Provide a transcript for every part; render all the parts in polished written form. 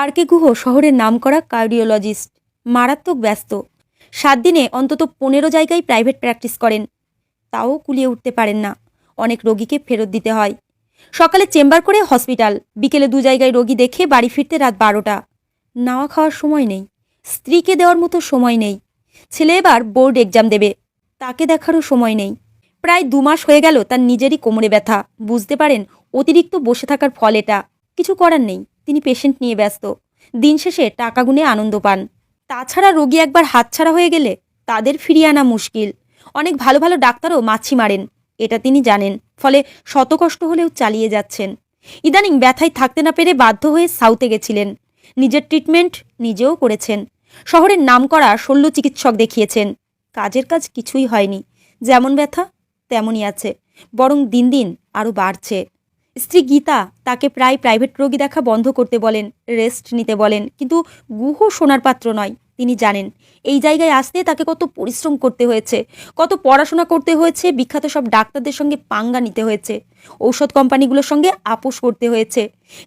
আর কে গুহ শহরের নামকরা কার্ডিওলজিস্ট, মারাত্মক ব্যস্ত। 7 দিনে অন্তত 15 জায়গায় প্রাইভেট প্র্যাকটিস করেন, তাও কুলিয়ে উঠতে পারেন না। অনেক রোগীকে ফেরত দিতে হয়। সকালে চেম্বার করে হসপিটাল, বিকেলে 2 জায়গায় রোগী দেখে বাড়ি ফিরতে রাত 12টা। নাওয়া খাওয়ার সময় নেই, স্ত্রীকে দেওয়ার মতো সময় নেই। ছেলে এবার বোর্ড এক্সাম দেবে, তাকে দেখারও সময় নেই। প্রায় 2 মাস হয়ে গেল তার নিজেরই কোমরে ব্যথা। বুঝতে পারেন অতিরিক্ত বসে থাকার ফল এটা। কিছু করার নেই, তিনি পেশেন্ট নিয়ে ব্যস্ত। দিন শেষে টাকা গুনে আনন্দ পান। তাছাড়া রোগী একবার হাতছাড়া হয়ে গেলে তাদের ফিরিয়ে আনা মুশকিল। অনেক ভালো ভালো ডাক্তারও মাছি মারেন, এটা তিনি জানেন। ফলে শত কষ্ট হলেও চালিয়ে যাচ্ছেন। ইদানিং ব্যথায় থাকতে না পেরে বাধ্য হয়ে সাউথে গেছিলেন। নিজের ট্রিটমেন্ট নিজেও করেছেন। শহরের নামকরা শল্য চিকিৎসক দেখিয়েছেন। কাজের কাজ কিছুই হয়নি। যেমন ব্যথা তেমনই আছে, বরং দিন দিন আরও বাড়ছে। স্ত্রী গীতা তাকে প্রায় প্রাইভেট রোগী দেখা বন্ধ করতে বলেন, রেস্ট নিতে বলেন, কিন্তু গুহ সোনার পাত্র নয়। তিনি জানেন এই জায়গায় আসতে তাকে কত পরিশ্রম করতে হয়েছে, কত পড়াশোনা করতে হয়েছে, বিখ্যাত সব ডাক্তারদের সঙ্গে পাঙ্গা নিতে হয়েছে, ঔষধ কোম্পানিগুলোর সঙ্গে আপোষ করতে হয়েছে,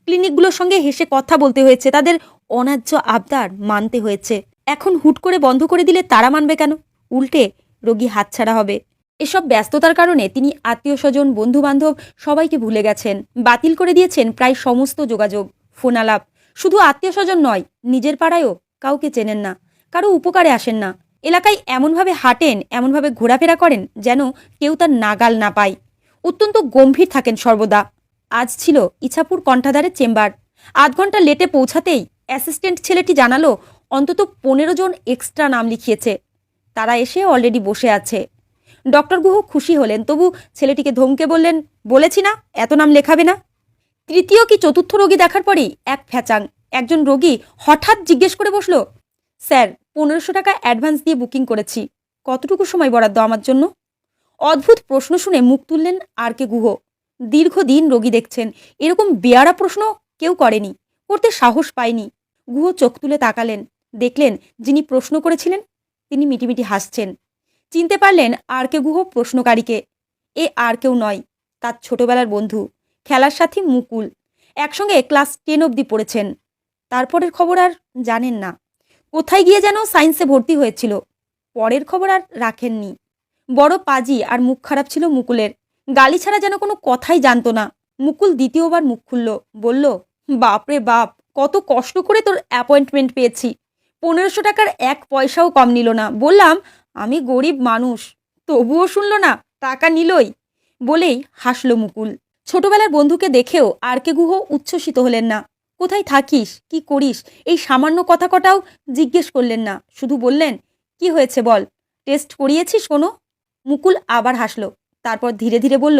ক্লিনিকগুলোর সঙ্গে হেসে কথা বলতে হয়েছে, তাদের অন্যায্য আবদার মানতে হয়েছে। এখন হুট করে বন্ধ করে দিলে তারা মানবে কেন? উল্টে রোগী হাতছাড়া হবে। এসব ব্যস্ততার কারণে তিনি আত্মীয় স্বজন, বন্ধু বান্ধব সবাইকে ভুলে গেছেন। বাতিল করে দিয়েছেন প্রায় সমস্ত যোগাযোগ, ফোন আলাপ। শুধু আত্মীয় স্বজন নয়, নিজের পাড়ায়ও কাউকে চেনেন না, কারো উপকারে আসেন না। এলাকায় এমনভাবে হাঁটেন, এমনভাবে ঘোরাফেরা করেন যেন কেউ তার নাগাল না পায়। অত্যন্ত গম্ভীর থাকেন সর্বদা। আজ ছিল ইছাপুর কণ্ঠাধারের চেম্বার। 8 ঘন্টা লেটে পৌঁছাতেই অ্যাসিস্ট্যান্ট ছেলেটি জানালো অন্তত 15 জন এক্সট্রা নাম লিখিয়েছে। তারা এসে অলরেডি বসে আছে। ডক্টর গুহ খুশি হলেন, তবু ছেলেটিকে ধমকে বললেন, বলেছি না এত নাম লেখাবে না। তৃতীয় কি চতুর্থ রোগী দেখার পরেই এক ফ্যাচাং। একজন রোগী হঠাৎ জিজ্ঞেস করে বসল, স্যার 1500 টাকা অ্যাডভান্স দিয়ে বুকিং করেছি, কতটুকু সময় বরাদ্দ আমার জন্য? অদ্ভুত প্রশ্ন শুনে মুখ তুললেন আর কে গুহ। দীর্ঘদিন রোগী দেখছেন, এরকম বেয়ারা প্রশ্ন কেউ করেনি, করতে সাহস পায়নি। গুহ চোখ তুলে তাকালেন, দেখলেন যিনি প্রশ্ন করেছিলেন তিনি মিটিমিটি হাসছেন। চিনতে পারলেন আর কে গুহ প্রশ্নকারীকে। এ আর কেউ নয়, তার ছোটবেলার বন্ধু, খেলার সাথী মুকুল। একসঙ্গে ক্লাস 10 অবধি পড়েছেন। তারপরের খবর আর জানেন না। কোথায় গিয়ে যেন সায়েন্সে ভর্তি হয়েছিল, পরের খবর আর রাখেননি। বড় পাজি আর মুখ খারাপ ছিল মুকুলের। গালি ছাড়া যেন কোনো কথাই জানতো না। মুকুল দ্বিতীয়বার মুখ খুলল, বলল, বাপরে বাপ, কত কষ্ট করে তোর অ্যাপয়েন্টমেন্ট পেয়েছি। 1500 টাকার 1 পয়সাও কম নিল না। বললাম আমি গরিব মানুষ, তবুও শুনল না, টাকা নিলই। বলেই হাসল মুকুল। ছোটবেলার বন্ধুকে দেখেও আর কে গুহ উচ্ছ্বসিত হলেন না। কোথায় থাকিস, কি করিস, এই সামান্য কথা কটাও জিজ্ঞেস করলেন না। শুধু বললেন, কি হয়েছে বল, টেস্ট করিয়েছিস কোনো? মুকুল আবার হাসল, তারপর ধীরে ধীরে বলল,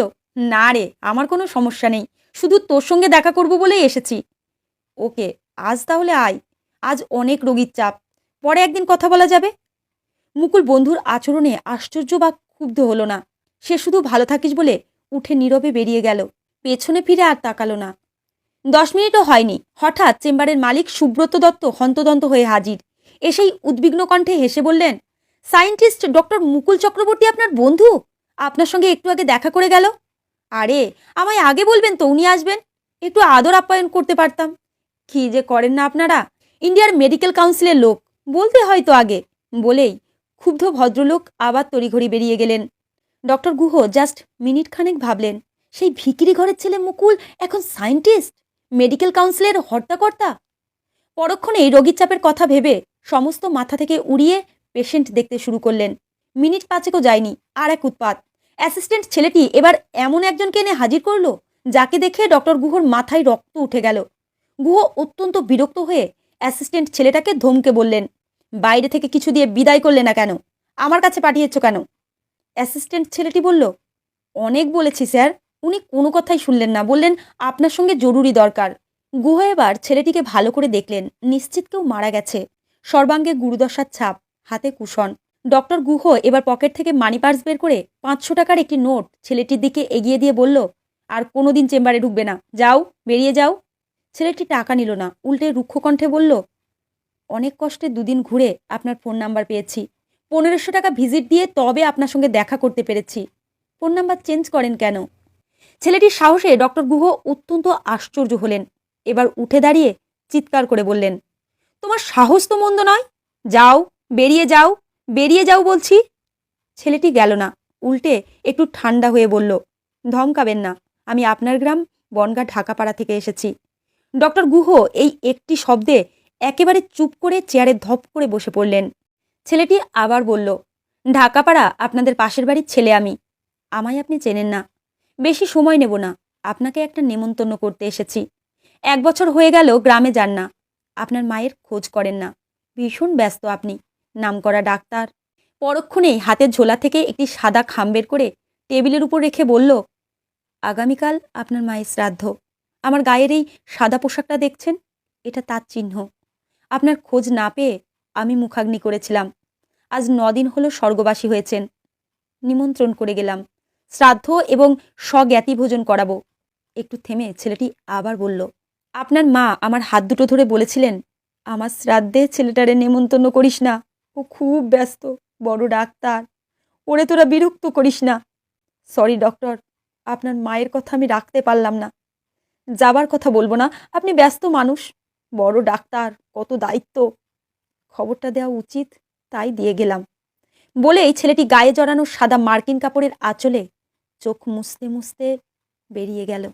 না রে, আমার কোনো সমস্যা নেই, শুধু তোর সঙ্গে দেখা করব বলেই এসেছি। ওকে, আজ তাহলে আয়। আজ অনেক রোগীর চাপ, পরে একদিন কথা বলা যাবে। মুকুল বন্ধুর আচরণে আশ্চর্য বা ক্ষুব্ধ হলো না। সে শুধু ভালো থাকিস বলে উঠে নীরবে বেরিয়ে গেল। পেছনে ফিরে আর তাকালো না। 10 মিনিটও হয়নি, হঠাৎ চেম্বারের মালিক সুব্রত দত্ত হন্তদন্ত হয়ে হাজির। এসেই উদ্বিগ্ন কণ্ঠে হেসে বললেন, সায়েন্টিস্ট ডক্টর মুকুল চক্রবর্তী আপনার বন্ধু, আপনার সঙ্গে একটু আগে দেখা করে গেল। আরে আমায় আগে বলবেন তো উনি আসবেন, একটু আদর আপ্যায়ন করতে পারতাম। কি যে করেন না আপনারা, ইন্ডিয়ার মেডিকেল কাউন্সিলের লোক, বলতে হয়তো আগে। বলেই ক্ষুব্ধ ভদ্রলোক আবার তড়িঘড়ি বেরিয়ে গেলেন। ডক্টর গুহ জাস্ট মিনিট খানেক ভাবলেন, সেই ভিকিরি ঘরের ছেলে মুকুল এখন সায়েন্টিস্ট, মেডিকেল কাউন্সিলের হর্তাকর্তা। পরক্ষণেই রোগীর চাপের কথা ভেবে সমস্ত মাথা থেকে উড়িয়ে পেশেন্ট দেখতে শুরু করলেন। মিনিট 5 যায়নি, আর এক উৎপাত। অ্যাসিস্ট্যান্ট ছেলেটি এবার এমন একজনকে এনে হাজির করলো যাকে দেখে ডক্টর গুহর মাথায় রক্ত উঠে গেল। গুহ অত্যন্ত বিরক্ত হয়ে অ্যাসিস্ট্যান্ট ছেলেটাকে ধমকে বললেন, বাইরে থেকে কিছু দিয়ে বিদায় করলে না কেন, আমার কাছে পাঠিয়েছ কেন? অ্যাসিস্ট্যান্ট ছেলেটি বলল, অনেক বলেছি স্যার, উনি কোনো কথাই শুনলেন না, বললেন আপনার সঙ্গে জরুরি দরকার। গুহ এবার ছেলেটিকে ভালো করে দেখলেন, নিশ্চিত কেউ মারা গেছে। সর্বাঙ্গে গুরুদশার ছাপ, হাতে কুশন। ডক্টর গুহ এবার পকেট থেকে মানি পার্স বের করে 500 টাকার একটি নোট ছেলেটির দিকে এগিয়ে দিয়ে বলল, আর কোনোদিন চেম্বারে ঢুকবে না, যাও, বেরিয়ে যাও। ছেলেটি টাকা নিল না, উল্টে রুক্ষ কণ্ঠে বলল, অনেক কষ্টে 2 দিন ঘুরে আপনার ফোন নাম্বার পেয়েছি। 1500 টাকা ভিজিট দিয়ে তবে আপনার সঙ্গে দেখা করতে পেরেছি। ফোন নাম্বার চেঞ্জ করেন কেন? ছেলেটির সাহসে ডক্টর গুহ অত্যন্ত আশ্চর্য হলেন। এবার উঠে দাঁড়িয়ে চিৎকার করে বললেন, তোমার সাহস তো মন্দ নয়, যাও, বেরিয়ে যাও, বেরিয়ে যাও বলছি। ছেলেটি গেল না, উল্টে একটু ঠান্ডা হয়ে বলল, ধমকাবেন না, আমি আপনার গ্রাম বনগাঁ ঢাকাপাড়া থেকে এসেছি। ডক্টর গুহ এই একটি শব্দে একেবারে চুপ করে চেয়ারে ধপ করে বসে পড়লেন। ছেলেটি আবার বলল, ঢাকাপাড়া আপনাদের পাশের বাড়ির ছেলে আমি। আমায় আপনি চেনেন না, বেশি সময় নেব না, আপনাকে একটা নেমন্তন্ন করতে এসেছি। 1 বছর হয়ে গেল গ্রামে যান না, আপনার মায়ের খোঁজ করেন না, ভীষণ ব্যস্ত আপনি, নামকরা ডাক্তার। পরক্ষণেই হাতের ঝোলা থেকে একটি সাদা খাম বের করে টেবিলের উপর রেখে বলল, আগামীকাল আপনার মায়ের শ্রাদ্ধ। আমার গায়ের এই সাদা পোশাকটা দেখছেন, এটা তার চিহ্ন। আপনার খোঁজ না পেয়ে আমি মুখাগ্নি করেছিলাম, আজ 9 দিন হলো স্বর্গবাসী হয়েছেন। নিমন্ত্রণ করে গেলাম, শ্রাদ্ধ এবং স্বজ্ঞাতি ভোজন করাবো। একটু থেমে ছেলেটি আবার বলল, আপনার মা আমার হাত দুটো ধরে বলেছিলেন, আমার শ্রাদ্ধে ছেলেটারে নেমন্তন্ন করিস না, ও খুব ব্যস্ত, বড় ডাক্তার, ওরে তোরা বিরক্ত করিস না। সরি ডক্টর, আপনার মায়ের কথা আমি রাখতে পারলাম না। যাবার কথা বলবো না, আপনি ব্যস্ত মানুষ, বড় ডাক্তার, কত দায়িত্ব, খবরটা দেওয়া উচিত, তাই দিয়ে গেলাম। বলেই ছেলেটি গায়ে জড়ানো সাদা মার্কিন কাপড়ের আঁচলে চোখ মুছতে মুছতে বেরিয়ে গেল।